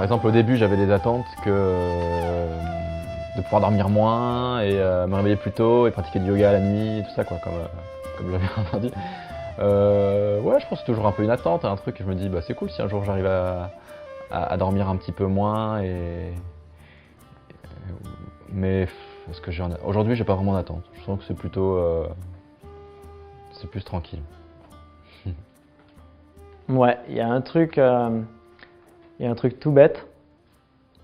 Par exemple, au début, j'avais des attentes de pouvoir dormir moins et me réveiller plus tôt et pratiquer du yoga à la nuit et tout ça, quoi, comme j'avais entendu. Ouais, je pense que c'est toujours un peu une attente, un truc que je me dis, bah, c'est cool si un jour j'arrive à dormir un petit peu moins. Mais est-ce que aujourd'hui, j'ai pas vraiment d'attente. Je sens que c'est plutôt, c'est plus tranquille. Ouais, il y a un truc tout bête,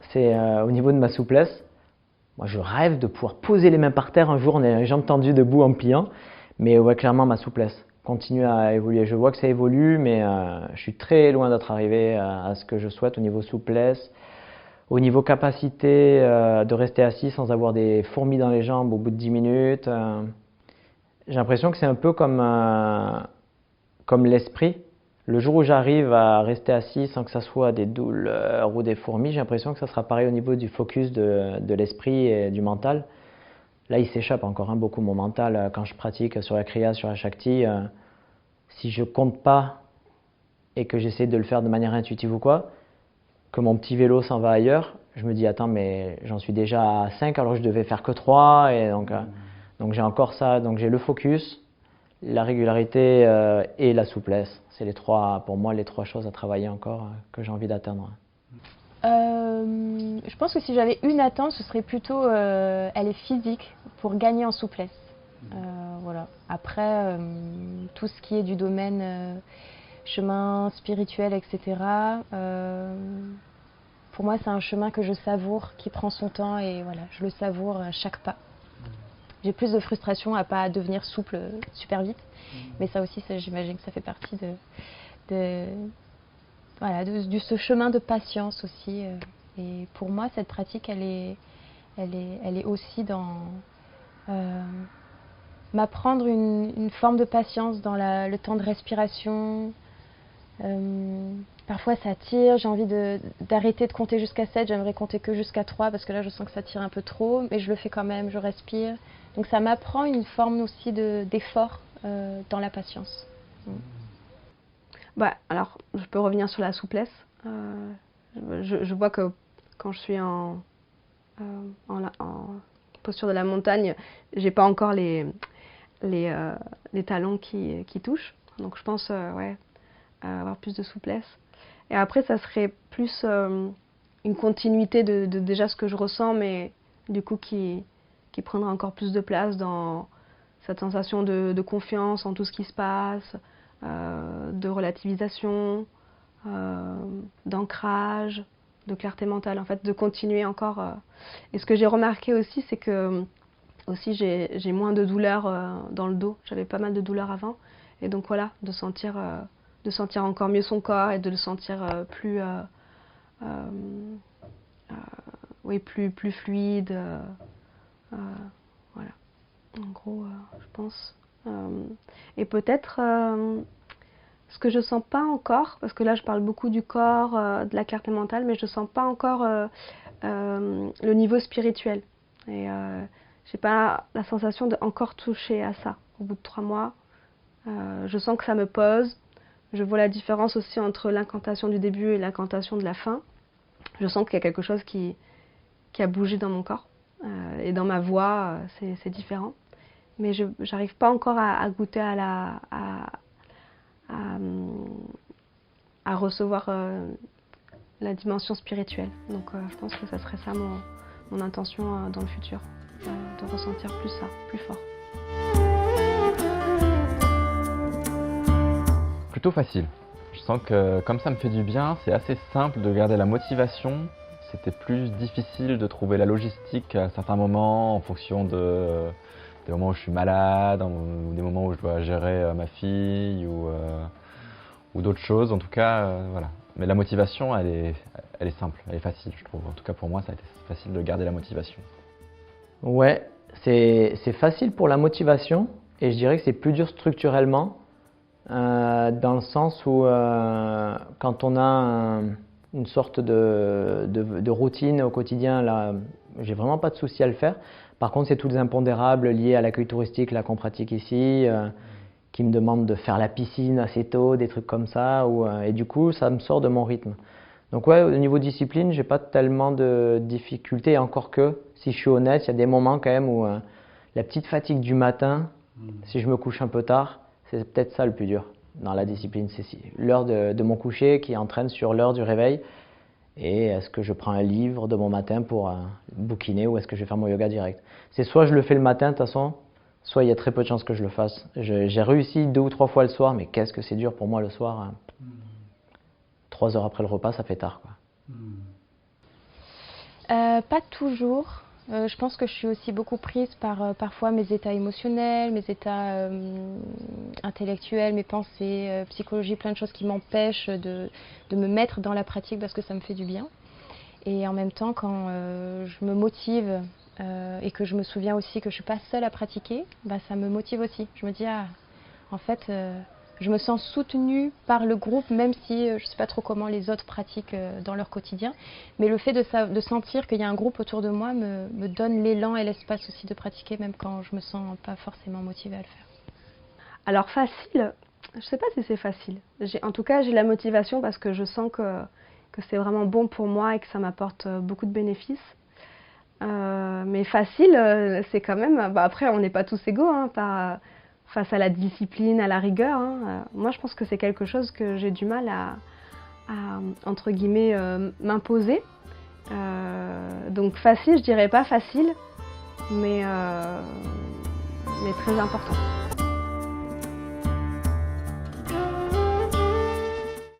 c'est au niveau de ma souplesse. Moi, je rêve de pouvoir poser les mains par terre un jour, on est les jambes tendues debout en pliant, mais ouais, clairement ma souplesse continue à évoluer. Je vois que ça évolue, mais je suis très loin d'être arrivé à ce que je souhaite au niveau souplesse, au niveau capacité de rester assis sans avoir des fourmis dans les jambes au bout de 10 minutes. J'ai l'impression que c'est un peu comme l'esprit. Le jour où j'arrive à rester assis sans que ça soit des douleurs ou des fourmis, j'ai l'impression que ça sera pareil au niveau du focus de l'esprit et du mental. Là, il s'échappe encore beaucoup mon mental quand je pratique sur la Kriya, sur la Shakti. Si je compte pas et que j'essaie de le faire de manière intuitive ou quoi, que mon petit vélo s'en va ailleurs, je me dis attends mais j'en suis déjà à 5 alors que je devais faire que 3 et donc j'ai encore ça, donc j'ai le focus, la régularité et la souplesse. C'est pour moi les trois choses à travailler encore que j'ai envie d'atteindre. Je pense que si j'avais une attente, ce serait plutôt elle est physique pour gagner en souplesse. Voilà. Après, tout ce qui est du domaine chemin spirituel, etc. Pour moi, c'est un chemin que je savoure, qui prend son temps et voilà, je le savoure à chaque pas. J'ai plus de frustration à pas devenir souple super vite, mais ça aussi, j'imagine que ça fait partie de ce chemin de patience aussi. Et pour moi, cette pratique, elle est aussi dans m'apprendre une forme de patience dans le temps de respiration. Parfois ça tire, j'ai envie d'arrêter de compter jusqu'à 7, j'aimerais compter que jusqu'à 3 parce que là je sens que ça tire un peu trop, mais je le fais quand même, je respire. Donc ça m'apprend une forme aussi d'effort dans la patience. Bah, alors, je peux revenir sur la souplesse. Je vois que quand je suis en posture de la montagne, j'ai pas encore les talons qui touchent. Donc je pense avoir plus de souplesse. Et après, ça serait plus une continuité de déjà ce que je ressens, mais du coup qui prendra encore plus de place dans cette sensation de confiance en tout ce qui se passe, de relativisation, d'ancrage, de clarté mentale, en fait, de continuer encore. Et ce que j'ai remarqué aussi, c'est que aussi j'ai moins de douleurs dans le dos. J'avais pas mal de douleurs avant, et donc voilà, de sentir encore mieux son corps et de le sentir plus fluide. Voilà, en gros, je pense. Et peut-être ce que je sens pas encore, parce que là je parle beaucoup du corps, de la clarté mentale, mais je sens pas encore le niveau spirituel. Et j'ai pas la sensation de encore toucher à ça. Au bout de 3 mois, je sens que ça me pose. Je vois la différence aussi entre l'incantation du début et l'incantation de la fin. Je sens qu'il y a quelque chose qui a bougé dans mon corps. Et dans ma voix, c'est différent. Mais je n'arrive pas encore à goûter à recevoir la dimension spirituelle. Donc je pense que ça serait ça mon intention dans le futur, de ressentir plus ça, plus fort. Plutôt facile. Je sens que comme ça me fait du bien, c'est assez simple de garder la motivation. C'était plus difficile de trouver la logistique à certains moments en fonction des moments où je suis malade, ou des moments où je dois gérer ma fille ou d'autres choses. En tout cas, voilà. Mais la motivation, elle est simple, elle est facile, je trouve. En tout cas, pour moi, ça a été facile de garder la motivation. Ouais, c'est facile pour la motivation et je dirais que c'est plus dur structurellement dans le sens où quand on a une sorte de routine au quotidien, là, j'ai vraiment pas de souci à le faire. Par contre, c'est tous les impondérables liés à l'accueil touristique là qu'on pratique ici, qui me demandent de faire la piscine assez tôt, des trucs comme ça, et du coup, ça me sort de mon rythme. Donc ouais, au niveau discipline, j'ai pas tellement de difficultés, encore que, si je suis honnête, il y a des moments quand même où la petite fatigue du matin, si je me couche un peu tard, c'est peut-être ça le plus dur dans la discipline. C'est l'heure de mon coucher qui entraîne sur l'heure du réveil. Et est-ce que je prends un livre de mon matin pour bouquiner ou est-ce que je vais faire mon yoga direct? C'est soit je le fais le matin de toute façon, soit il y a très peu de chances que je le fasse. J'ai réussi 2 ou 3 fois le soir, mais qu'est-ce que c'est dur pour moi le soir. 3 heures après le repas, ça fait tard, quoi. Pas toujours. Je pense que je suis aussi beaucoup prise par parfois mes états émotionnels, mes états intellectuels, mes pensées, psychologie, plein de choses qui m'empêchent de me mettre dans la pratique parce que ça me fait du bien. Et en même temps, quand je me motive et que je me souviens aussi que je ne suis pas seule à pratiquer, bah, ça me motive aussi. Je me dis, ah, en fait, je me sens soutenue par le groupe, même si je ne sais pas trop comment les autres pratiquent dans leur quotidien. Mais le fait de sentir qu'il y a un groupe autour de moi me donne l'élan et l'espace aussi de pratiquer, même quand je ne me sens pas forcément motivée à le faire. Alors facile, je ne sais pas si c'est facile. En tout cas, j'ai la motivation parce que je sens que c'est vraiment bon pour moi et que ça m'apporte beaucoup de bénéfices. Mais facile, c'est quand même... Bah après, on n'est pas tous égaux face à la discipline, à la rigueur. Moi, je pense que c'est quelque chose que j'ai du mal à entre guillemets, m'imposer. Donc facile, je dirais pas facile, mais très important.